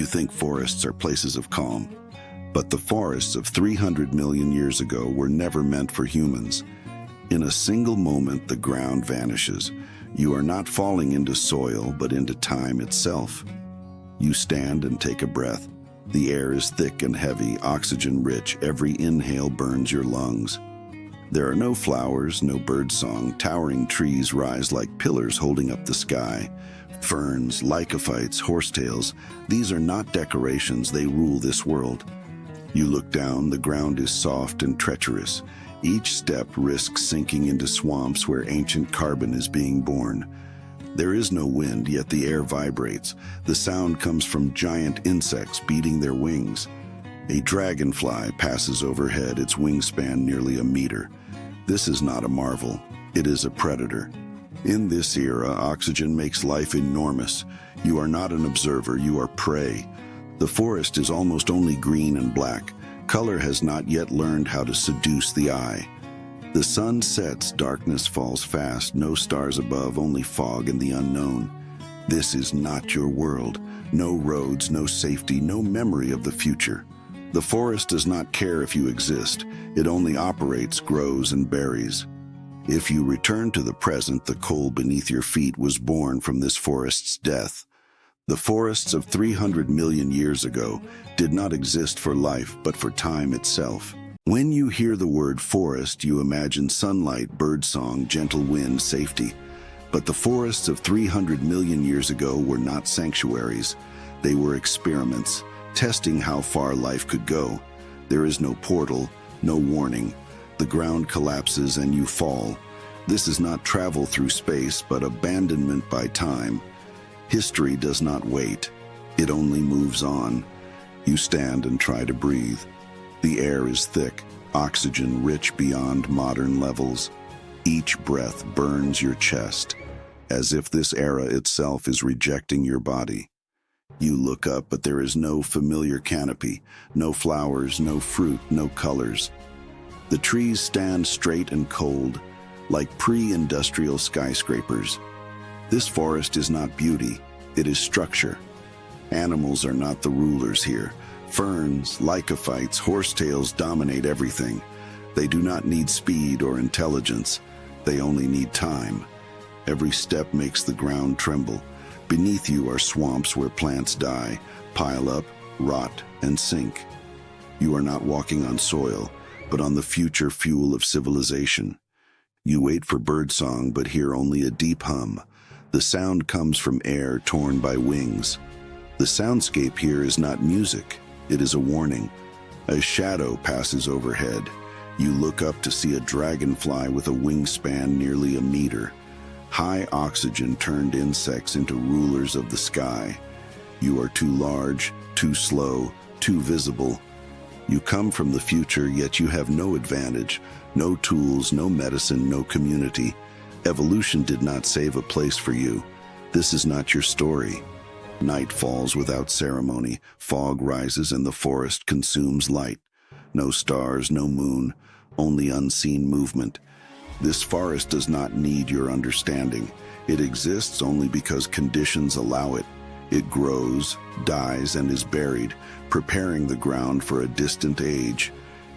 You think forests are places of calm, but the forests of 300 million years ago were never meant for humans. In a single moment, the ground vanishes. You are not falling into soil, but into time itself. You stand and take a breath. The air is thick and heavy, oxygen-rich. Every inhale burns your lungs. There are no flowers, no birdsong. Towering trees rise like pillars holding up the sky. Ferns, lycophytes, horsetails, these are not decorations, they rule this world. You look down, the ground is soft and treacherous. Each step risks sinking into swamps where ancient carbon is being born. There is no wind, yet the air vibrates. The sound comes from giant insects beating their wings. A dragonfly passes overhead, its wingspan nearly a meter. This is not a marvel, it is a predator. In this era, oxygen makes life enormous. You are not an observer, you are prey. The forest is almost only green and black. Color has not yet learned how to seduce the eye. The sun sets, darkness falls fast, no stars above, only fog and the unknown. This is not your world. No roads, no safety, no memory of the future. The forest does not care if you exist. It only operates, grows, and buries. If you return to the present, the coal beneath your feet was born from this forest's death. The forests of 300 million years ago did not exist for life, but for time itself. When you hear the word forest, you imagine sunlight, birdsong, gentle wind, safety. But the forests of 300 million years ago were not sanctuaries. They were experiments, testing how far life could go. There is no portal, no warning. The ground collapses and you fall. This is not travel through space, but abandonment by time. History does not wait. It only moves on. You stand and try to breathe. The air is thick, oxygen rich beyond modern levels. Each breath burns your chest, as if this era itself is rejecting your body. You look up, but there is no familiar canopy, no flowers, no fruit, no colors. The trees stand straight and cold, like pre-industrial skyscrapers. This forest is not beauty, it is structure. Animals are not the rulers here. Ferns, lycophytes, horsetails dominate everything. They do not need speed or intelligence. They only need time. Every step makes the ground tremble. Beneath you are swamps where plants die, pile up, rot, and sink. You are not walking on soil, but on the future fuel of civilization. You wait for birdsong, but hear only a deep hum. The sound comes from air torn by wings. The soundscape here is not music. It is a warning. A shadow passes overhead. You look up to see a dragonfly with a wingspan nearly a meter. High oxygen turned insects into rulers of the sky. You are too large, too slow, too visible. You come from the future, yet you have no advantage, no tools, no medicine, no community. Evolution did not save a place for you. This is not your story. Night falls without ceremony, fog rises and the forest consumes light. No stars, no moon, only unseen movement. This forest does not need your understanding. It exists only because conditions allow it. It grows, dies, and is buried, preparing the ground for a distant age.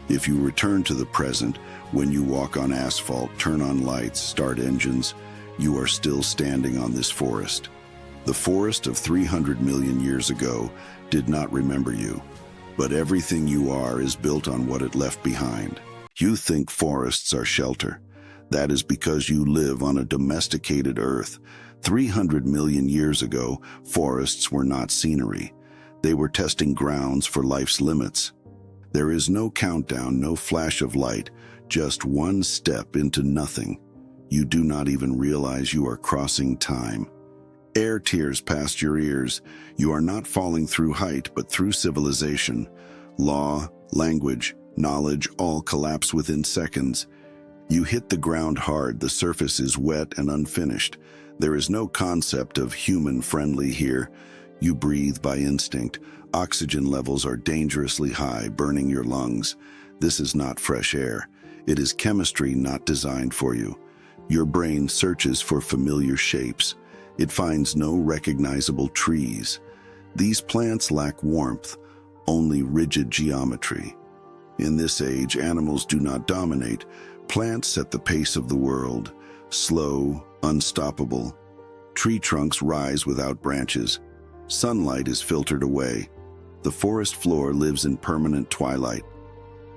If you return to the present, when you walk on asphalt, turn on lights, start engines, you are still standing on this forest. The forest of 300 million years ago did not remember you, but everything you are is built on what it left behind. You think forests are shelter. That is because you live on a domesticated earth. 300 million years ago, forests were not scenery. They were testing grounds for life's limits. There is no countdown, no flash of light, just one step into nothing. You do not even realize you are crossing time. Air tears past your ears. You are not falling through height, but through civilization. Law, language, knowledge all collapse within seconds. You hit the ground hard, the surface is wet and unfinished. There is no concept of human-friendly here. You breathe by instinct. Oxygen levels are dangerously high, burning your lungs. This is not fresh air. It is chemistry not designed for you. Your brain searches for familiar shapes. It finds no recognizable trees. These plants lack warmth, only rigid geometry. In this age, animals do not dominate. Plants set the pace of the world, slow, unstoppable. Tree trunks rise without branches. Sunlight is filtered away. The forest floor lives in permanent twilight.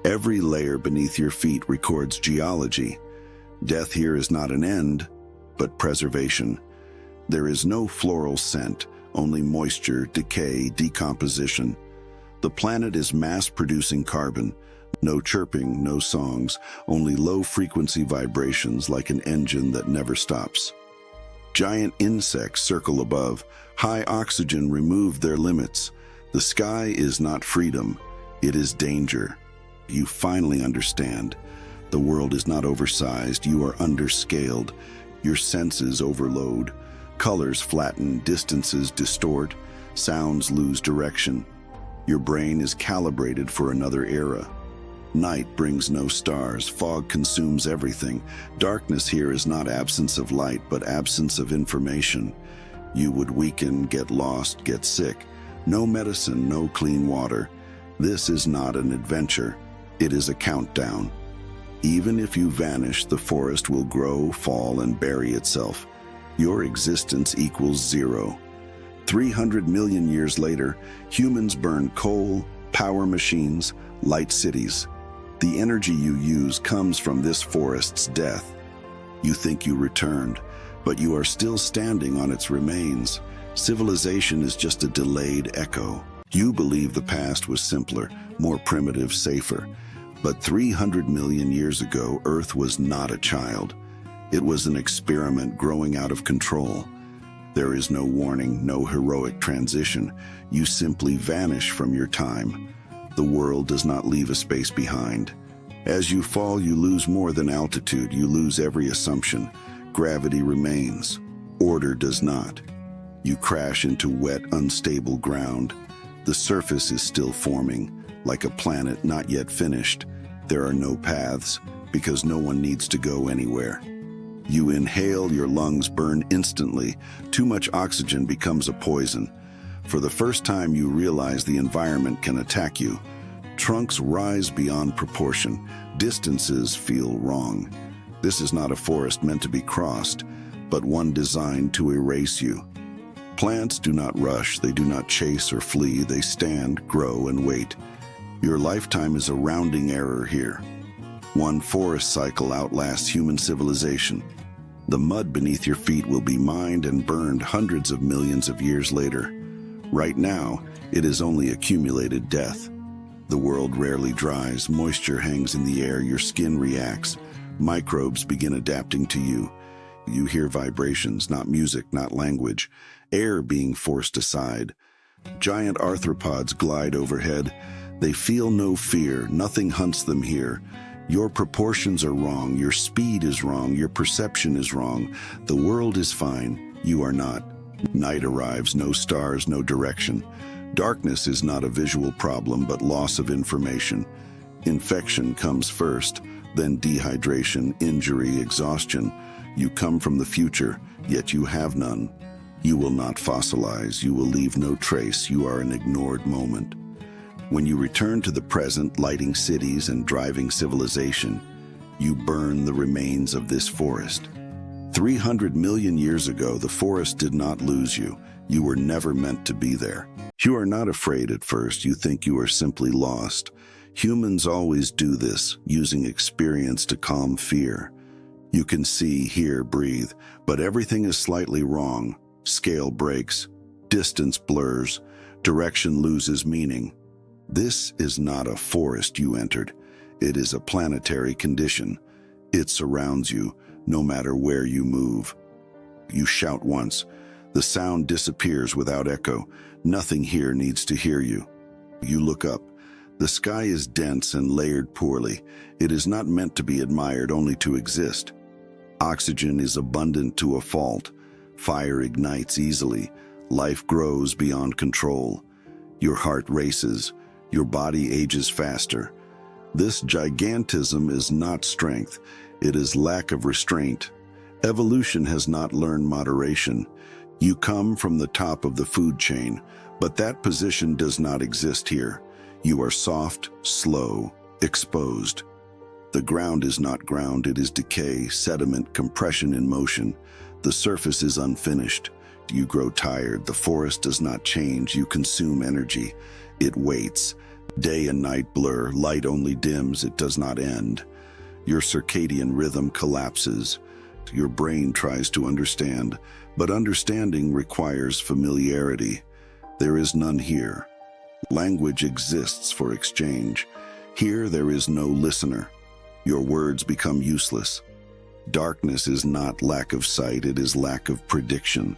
Every layer beneath your feet records geology. Death here is not an end, but preservation. There is no floral scent, only moisture, decay, decomposition. The planet is mass-producing carbon. No chirping, no songs, only low-frequency vibrations like an engine that never stops. Giant insects circle above. High oxygen removed their limits. The sky is not freedom, it is danger. You finally understand. The world is not oversized, you are underscaled. Your senses overload. Colors flatten, distances distort, sounds lose direction. Your brain is calibrated for another era. Night brings no stars, fog consumes everything. Darkness here is not absence of light, but absence of information. You would weaken, get lost, get sick. No medicine, no clean water. This is not an adventure. It is a countdown. Even if you vanish, the forest will grow, fall, and bury itself. Your existence equals zero. 300 million years later, humans burn coal, power machines, light cities. The energy you use comes from this forest's death. You think you returned, but you are still standing on its remains. Civilization is just a delayed echo. You believe the past was simpler, more primitive, safer. But 300 million years ago, Earth was not a child. It was an experiment growing out of control. There is no warning, no heroic transition. You simply vanish from your time. The world does not leave a space behind. As you fall, you lose more than altitude. You lose every assumption. Gravity remains. Order does not. You crash into wet, unstable ground. The surface is still forming, like a planet not yet finished. There are no paths, because no one needs to go anywhere. You inhale, your lungs burn instantly. Too much oxygen becomes a poison. For the first time, you realize the environment can attack you. Trunks rise beyond proportion. Distances feel wrong. This is not a forest meant to be crossed, but one designed to erase you. Plants do not rush, they do not chase or flee, they stand, grow, and wait. Your lifetime is a rounding error here. One forest cycle outlasts human civilization. The mud beneath your feet will be mined and burned hundreds of millions of years later. Right now, it is only accumulated death. The world rarely dries, moisture hangs in the air, your skin reacts. Microbes begin adapting to you. You hear vibrations, not music, not language. Air being forced aside. Giant arthropods glide overhead. They feel no fear, nothing hunts them here. Your proportions are wrong, your speed is wrong, your perception is wrong. The world is fine, you are not. Night arrives, no stars, no direction. Darkness is not a visual problem, but loss of information. Infection comes first, then dehydration, injury, exhaustion. You come from the future, yet you have none. You will not fossilize, you will leave no trace, you are an ignored moment. When you return to the present, lighting cities and driving civilization, you burn the remains of this forest. 300 million years ago, the forest did not lose you. You were never meant to be there. You are not afraid at first, you think you are simply lost. Humans always do this, using experience to calm fear. You can see, hear, breathe, but everything is slightly wrong. Scale breaks, distance blurs, direction loses meaning. This is not a forest you entered. It is a planetary condition. It surrounds you, no matter where you move. You shout once. The sound disappears without echo. Nothing here needs to hear you. You look up. The sky is dense and layered poorly. It is not meant to be admired, only to exist. Oxygen is abundant to a fault. Fire ignites easily. Life grows beyond control. Your heart races. Your body ages faster. This gigantism is not strength. It is lack of restraint. Evolution has not learned moderation. You come from the top of the food chain. But that position does not exist here. You are soft, slow, exposed. The ground is not ground, it is decay, sediment, compression in motion. The surface is unfinished. You grow tired. The forest does not change. You consume energy. It waits. Day and night blur. Light only dims. It does not end. Your circadian rhythm collapses. Your brain tries to understand, but understanding requires familiarity. There is none here. Language exists for exchange. Here there is no listener. Your words become useless. Darkness is not lack of sight, it is lack of prediction.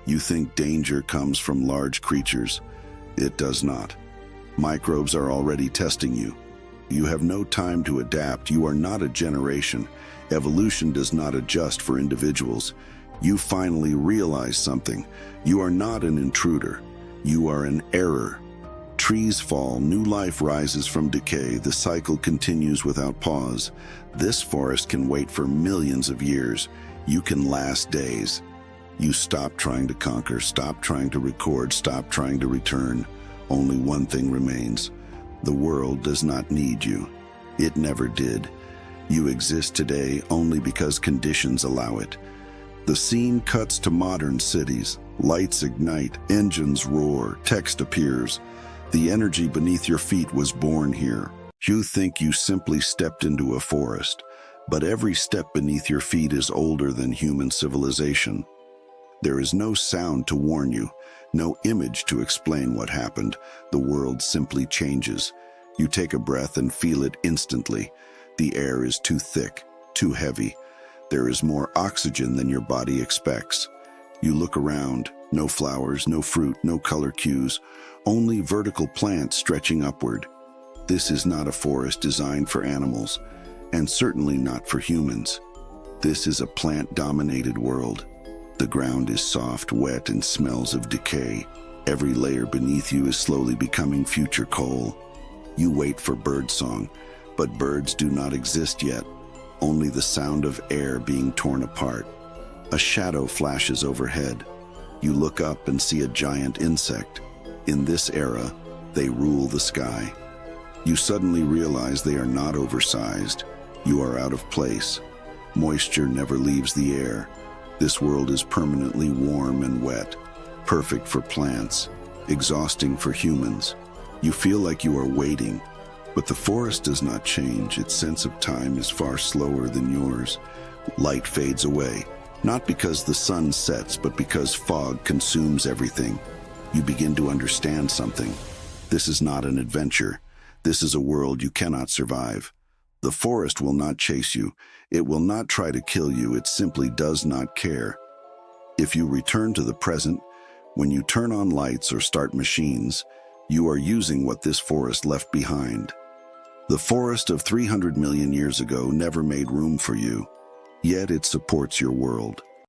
You think danger comes from large creatures. It does not. Microbes are already testing you. You have no time to adapt. You are not a generation. Evolution does not adjust for individuals. You finally realize something. You are not an intruder. You are an error. Trees fall, new life rises from decay, the cycle continues without pause. This forest can wait for millions of years. You can last days. You stop trying to conquer, stop trying to record, stop trying to return. Only one thing remains. The world does not need you. It never did. You exist today only because conditions allow it. The scene cuts to modern cities. Lights ignite, engines roar, text appears. The energy beneath your feet was born here. You think you simply stepped into a forest, but every step beneath your feet is older than human civilization. There is no sound to warn you, no image to explain what happened. The world simply changes. You take a breath and feel it instantly. The air is too thick, too heavy. There is more oxygen than your body expects. You look around, no flowers, no fruit, no color cues, only vertical plants stretching upward. This is not a forest designed for animals, and certainly not for humans. This is a plant-dominated world. The ground is soft, wet, and smells of decay. Every layer beneath you is slowly becoming future coal. You wait for birdsong, but birds do not exist yet. Only the sound of air being torn apart. A shadow flashes overhead. You look up and see a giant insect. In this era, they rule the sky. You suddenly realize they are not oversized. You are out of place. Moisture never leaves the air. This world is permanently warm and wet, perfect for plants, exhausting for humans. You feel like you are waiting, but the forest does not change. Its sense of time is far slower than yours. Light fades away, not because the sun sets, but because fog consumes everything. You begin to understand something. This is not an adventure. This is a world you cannot survive. The forest will not chase you. It will not try to kill you. It simply does not care. If you return to the present, when you turn on lights or start machines, you are using what this forest left behind. The forest of 300 million years ago never made room for you, yet it supports your world.